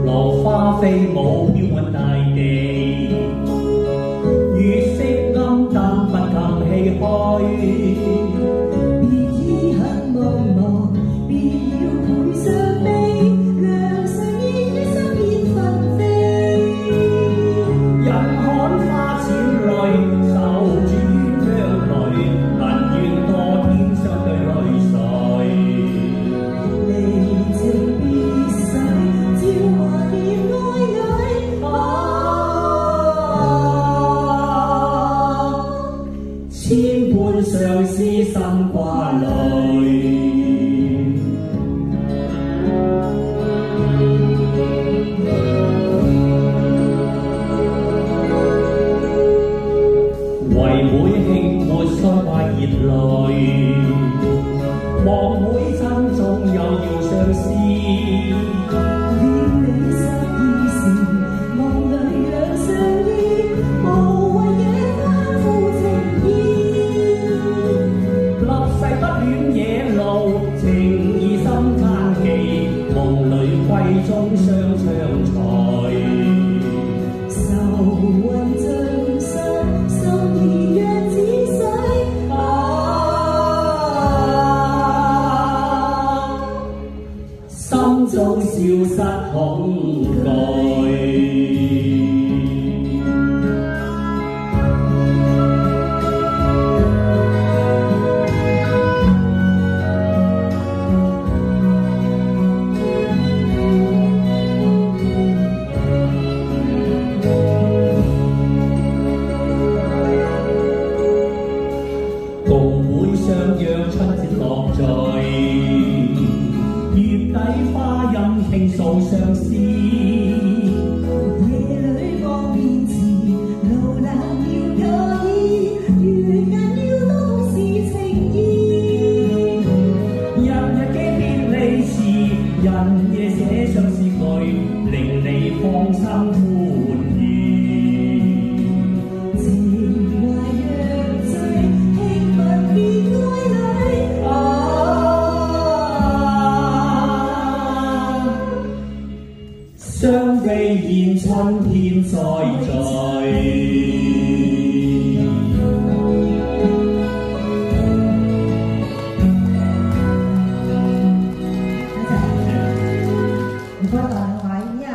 落花飛舞飄滿大地，月色暗淡不禁唏噓。別意很茫茫，別要倍傷悲，梁上煙於心變紛飛。人看花濺淚，守住鴛鴦裏，但願多天相對淚水。離情別逝，照懷念愛侶。千般相思心掛慮。為每輕抹腮掛熱淚，望每珍重又要相思。了你失意時，夢裏兩相依，無謂野攀附情意。立誓不戀野路，情義心間記，夢裏閨中雙槍才。愁雲盡散，心兒若止水。心中消失恐懼。共會相約春節樂聚，月底花陰傾訴相思。夜裏望面前，路難要有意，緣人要都是情意。日日記別離時，人夜寫上詩句，令你芳心歡愉。情懷若醉，輕吻別愛侶。雙飛燕春天再聚。